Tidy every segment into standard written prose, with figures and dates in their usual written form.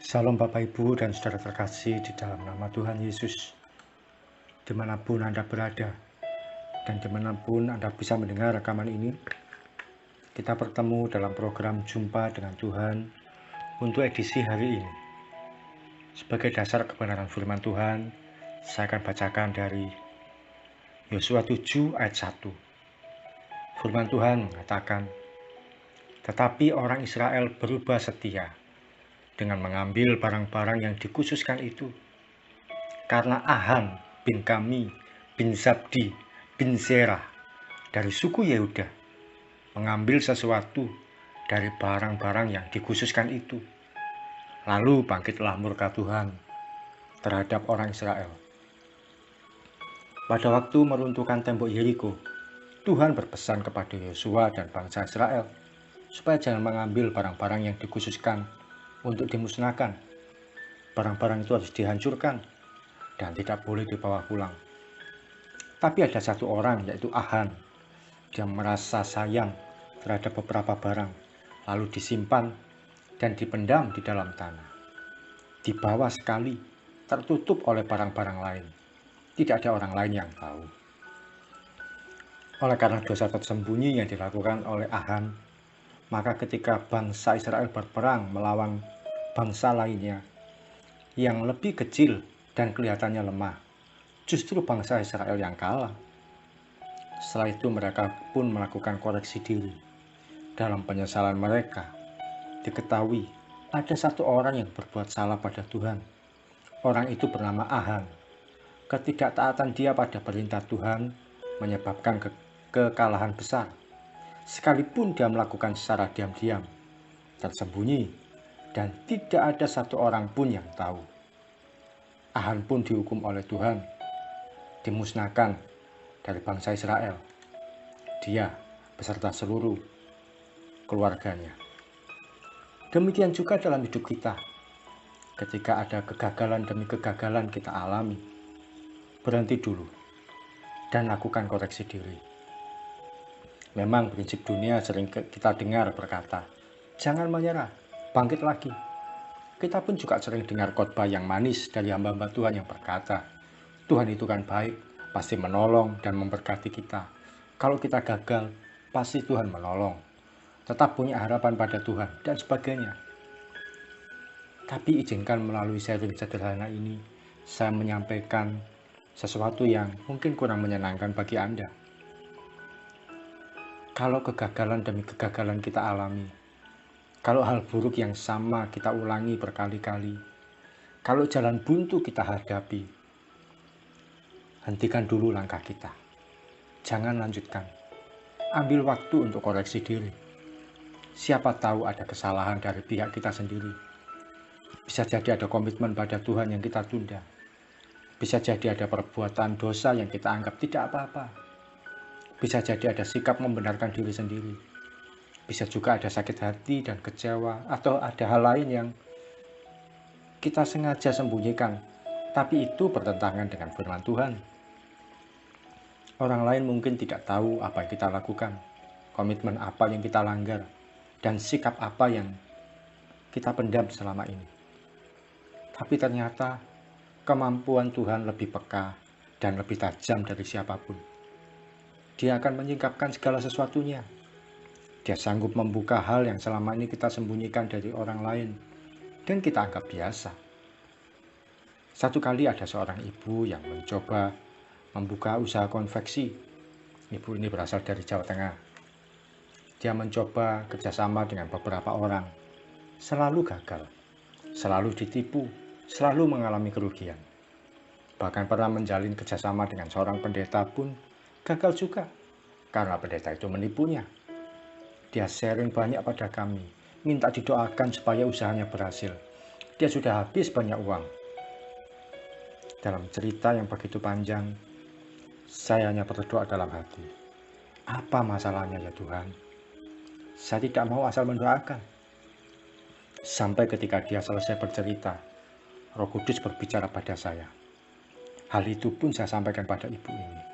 Salam Bapak Ibu dan saudara terkasih di dalam nama Tuhan Yesus. Dimanapun Anda berada dan dimanapun Anda bisa mendengar rekaman ini, kita bertemu dalam program Jumpa dengan Tuhan untuk edisi hari ini. Sebagai dasar kebenaran firman Tuhan, saya akan bacakan dari Yosua 7 ayat 1. Firman Tuhan mengatakan, "Tetapi orang Israel berubah setia dengan mengambil barang-barang yang dikhususkan itu. Karena Ahan bin Kami bin Zabdi bin Zerah dari suku Yehuda mengambil sesuatu dari barang-barang yang dikhususkan itu. Lalu bangkitlah murka Tuhan terhadap orang Israel. Pada waktu meruntuhkan tembok Yeriko, Tuhan berpesan kepada Yosua dan bangsa Israel supaya jangan mengambil barang-barang yang dikhususkan untuk dimusnahkan. Barang-barang itu harus dihancurkan dan tidak boleh dibawa pulang. Tapi ada satu orang, yaitu Ahan. Dia merasa sayang terhadap beberapa barang, lalu disimpan dan dipendam di dalam tanah. Dibawa sekali, tertutup oleh barang-barang lain. Tidak ada orang lain yang tahu. Oleh karena dosa tersembunyi yang dilakukan oleh Ahan, maka ketika bangsa Israel berperang melawan bangsa lainnya yang lebih kecil dan kelihatannya lemah, justru bangsa Israel yang kalah. Setelah itu mereka pun melakukan koreksi diri. Dalam penyesalan mereka, diketahui ada satu orang yang berbuat salah pada Tuhan. Orang itu bernama Ahan. Ketidaktaatan dia pada perintah Tuhan menyebabkan kekalahan besar. Sekalipun dia melakukan secara diam-diam, tersembunyi, dan tidak ada satu orang pun yang tahu. Ahan pun dihukum oleh Tuhan, dimusnahkan dari bangsa Israel. Dia beserta seluruh keluarganya. Demikian juga dalam hidup kita. Ketika ada kegagalan demi kegagalan kita alami, berhenti dulu dan lakukan koreksi diri. Memang prinsip dunia sering kita dengar berkata, jangan menyerah, bangkit lagi. Kita pun juga sering dengar khotbah yang manis dari hamba-hamba Tuhan yang berkata, Tuhan itu kan baik, pasti menolong dan memberkati kita. Kalau kita gagal, pasti Tuhan menolong. Tetap punya harapan pada Tuhan dan sebagainya. Tapi izinkan melalui sharing sederhana ini, saya menyampaikan sesuatu yang mungkin kurang menyenangkan bagi Anda. Kalau kegagalan demi kegagalan kita alami, kalau hal buruk yang sama kita ulangi berkali-kali, kalau jalan buntu kita hadapi, hentikan dulu langkah kita. Jangan lanjutkan. Ambil waktu untuk koreksi diri. Siapa tahu ada kesalahan dari pihak kita sendiri. Bisa jadi ada komitmen pada Tuhan yang kita tunda. Bisa jadi ada perbuatan dosa yang kita anggap tidak apa-apa. Bisa jadi ada sikap membenarkan diri sendiri. Bisa juga ada sakit hati dan kecewa, atau ada hal lain yang kita sengaja sembunyikan, tapi itu bertentangan dengan firman Tuhan. Orang lain mungkin tidak tahu apa yang kita lakukan, komitmen apa yang kita langgar, dan sikap apa yang kita pendam selama ini. Tapi ternyata kemampuan Tuhan lebih peka dan lebih tajam dari siapapun. Dia akan menyingkapkan segala sesuatunya. Dia sanggup membuka hal yang selama ini kita sembunyikan dari orang lain dan kita anggap biasa. Satu kali ada seorang ibu yang mencoba membuka usaha konveksi. Ibu ini berasal dari Jawa Tengah. Dia mencoba kerjasama dengan beberapa orang. Selalu gagal, selalu ditipu, selalu mengalami kerugian. Bahkan pernah menjalin kerjasama dengan seorang pendeta pun gagal juga, karena pendeta itu menipunya. Dia sharing banyak pada kami, minta didoakan supaya usahanya berhasil. Dia sudah habis banyak uang. Dalam cerita yang begitu panjang, saya hanya berdoa dalam hati. Apa masalahnya ya Tuhan? Saya tidak mau asal mendoakan. Sampai ketika dia selesai bercerita, Roh Kudus berbicara pada saya. Hal itu pun saya sampaikan pada ibu ini.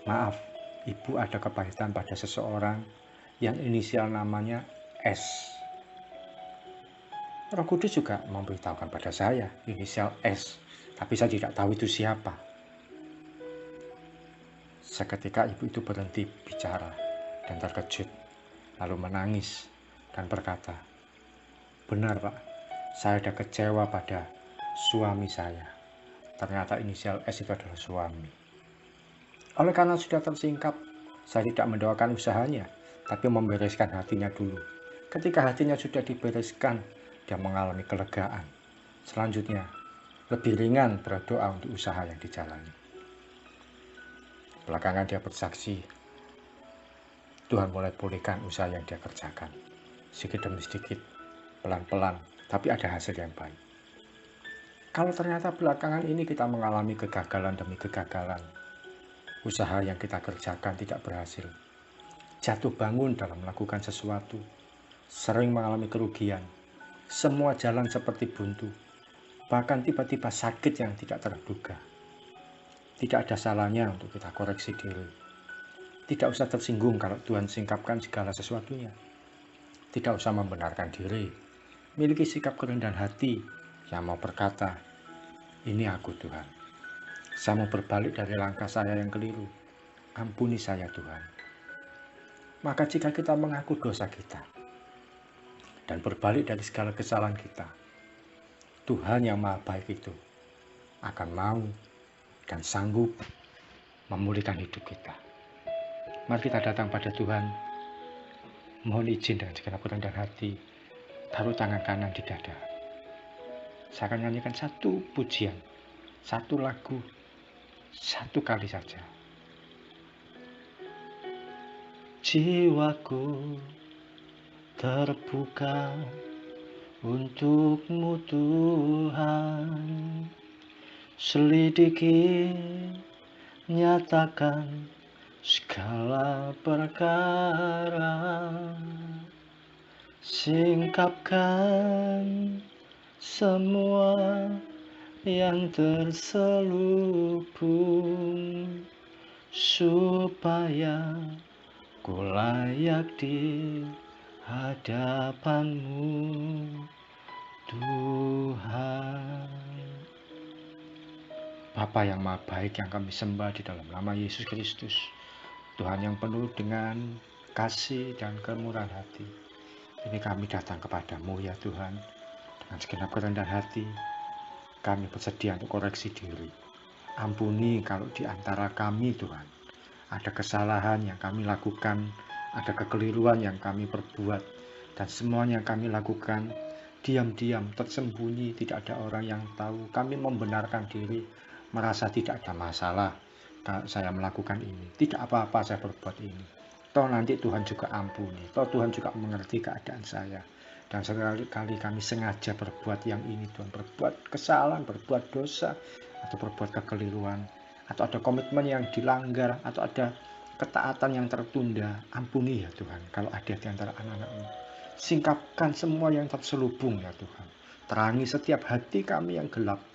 Maaf, ibu ada kepahitan pada seseorang yang inisial namanya S. Roh Kudus juga memberitahukan pada saya inisial S, tapi saya tidak tahu itu siapa. Seketika ibu itu berhenti bicara dan terkejut, lalu menangis dan berkata, "Benar Pak, saya ada kecewa pada suami saya. Ternyata inisial S itu adalah suami." Oleh karena sudah tersingkap, saya tidak mendoakan usahanya, tapi membereskan hatinya dulu. Ketika hatinya sudah dibereskan, dia mengalami kelegaan. Selanjutnya, lebih ringan berdoa untuk usaha yang dijalani. Belakangan dia bersaksi, Tuhan mulai pulihkan usaha yang dia kerjakan. Sedikit demi sedikit, pelan-pelan, tapi ada hasil yang baik. Kalau ternyata belakangan ini kita mengalami kegagalan demi kegagalan, usaha yang kita kerjakan tidak berhasil, jatuh bangun dalam melakukan sesuatu, sering mengalami kerugian, semua jalan seperti buntu, bahkan tiba-tiba sakit yang tidak terduga. Tidak ada salahnya untuk kita koreksi diri. Tidak usah tersinggung kalau Tuhan singkapkan segala sesuatunya. Tidak usah membenarkan diri. Miliki sikap kerendahan hati yang mau berkata, "Ini aku Tuhan. Saya mau berbalik dari langkah saya yang keliru. Ampuni saya Tuhan." Maka jika kita mengaku dosa kita dan berbalik dari segala kesalahan kita, Tuhan yang Maha Baik itu akan mau dan sanggup memulihkan hidup kita. Mari kita datang pada Tuhan, mohon izin dengan segenap kerendahan hati, taruh tangan kanan di dada. Saya akan nyanyikan satu pujian, satu lagu, satu kali saja. Jiwaku terbuka untuk-Mu Tuhan, selidiki, nyatakan segala perkara, singkapkan semua yang terselubung, supaya ku layak di hadapan-Mu Tuhan. Bapa yang Maha Baik yang kami sembah di dalam nama Yesus Kristus, Tuhan yang penuh dengan kasih dan kemurahan hati, ini kami datang kepadamu ya Tuhan, dengan segenap kerendahan hati, kami bersedia untuk koreksi diri. Ampuni kalau di antara kami Tuhan, ada kesalahan yang kami lakukan, ada kekeliruan yang kami perbuat, dan semuanya yang kami lakukan diam-diam, tersembunyi, tidak ada orang yang tahu. Kami membenarkan diri, merasa tidak ada masalah kalau saya melakukan ini, tidak apa-apa saya berbuat ini, toh nanti Tuhan juga ampuni, toh Tuhan juga mengerti keadaan saya. Dan sekali-kali kami sengaja berbuat yang ini Tuhan, berbuat kesalahan, berbuat dosa, atau berbuat kekeliruan, atau ada komitmen yang dilanggar, atau ada ketaatan yang tertunda. Ampuni ya Tuhan kalau ada di antara anak-anak-Mu. Singkapkan semua yang terselubung ya Tuhan, terangi setiap hati kami yang gelap,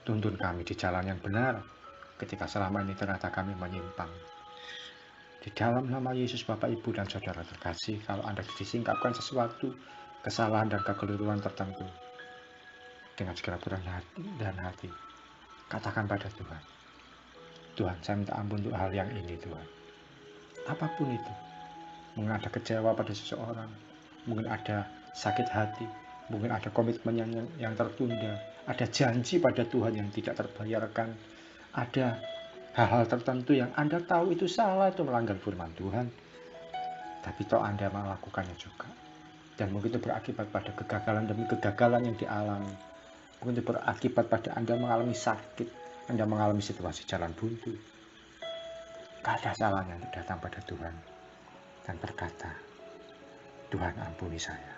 tuntun kami di jalan yang benar ketika selama ini ternyata kami menyimpang. Di dalam nama Yesus, Bapak, Ibu, dan Saudara terkasih, kalau Anda disingkapkan sesuatu, kesalahan dan kekeliruan tertentu, dengan segala dan hati, katakan pada Tuhan, "Tuhan, saya minta ampun untuk hal yang ini Tuhan." Apapun itu, mungkin ada kecewa pada seseorang, mungkin ada sakit hati, mungkin ada komitmen yang tertunda, ada janji pada Tuhan yang tidak terbayarkan, ada hal-hal tertentu yang Anda tahu itu salah, itu melanggar firman Tuhan, tapi toh Anda melakukannya juga. Dan mungkin itu berakibat pada kegagalan demi kegagalan yang dialami. Mungkin itu berakibat pada Anda mengalami sakit, Anda mengalami situasi jalan buntu. Gak ada salahnya untuk datang pada Tuhan dan berkata, "Tuhan, ampuni saya."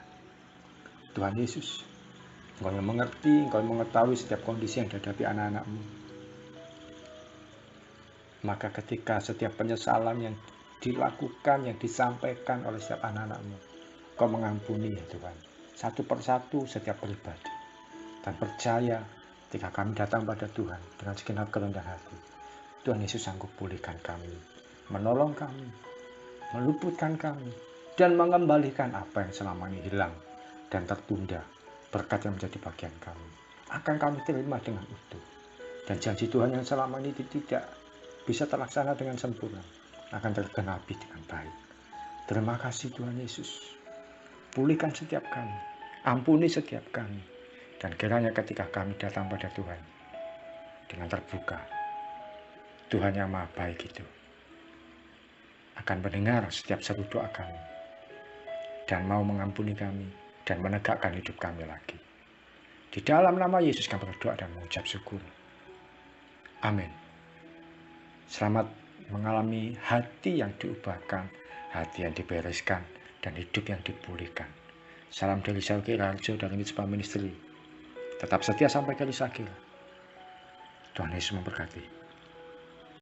Tuhan Yesus, Engkau yang mengerti, Engkau yang mengetahui setiap kondisi yang dihadapi anak-anak-Mu. Maka ketika setiap penyesalan yang dilakukan, yang disampaikan oleh setiap anak-anak-Mu, Engkau mengampuni ya Tuhan, satu persatu setiap pribadi. Dan percaya ketika kami datang pada Tuhan dengan segenap kerendahan hati, Tuhan Yesus sanggup pulihkan kami, menolong kami, meluputkan kami, dan mengembalikan apa yang selama ini hilang dan tertunda berkat yang menjadi bagian kami akan kami terima dengan utuh. Dan janji Tuhan yang selama ini tidak bisa terlaksana dengan sempurna akan tergenapi dengan baik. Terima kasih Tuhan Yesus. Pulihkan setiap kami, ampuni setiap kami, dan kiranya ketika kami datang pada Tuhan dengan terbuka, Tuhan yang Maha Baik itu akan mendengar setiap seru doa kami dan mau mengampuni kami dan menegakkan hidup kami lagi. Di dalam nama Yesus kami berdoa dan mengucap syukur. Amin. Selamat mengalami hati yang diubahkan, hati yang dibereskan, dan hidup yang dipulihkan. Salam dari Sauki Raharjo dari Mitspa Ministry. Tetap setia sampai garis akhir. Tuhan Yesus memberkati.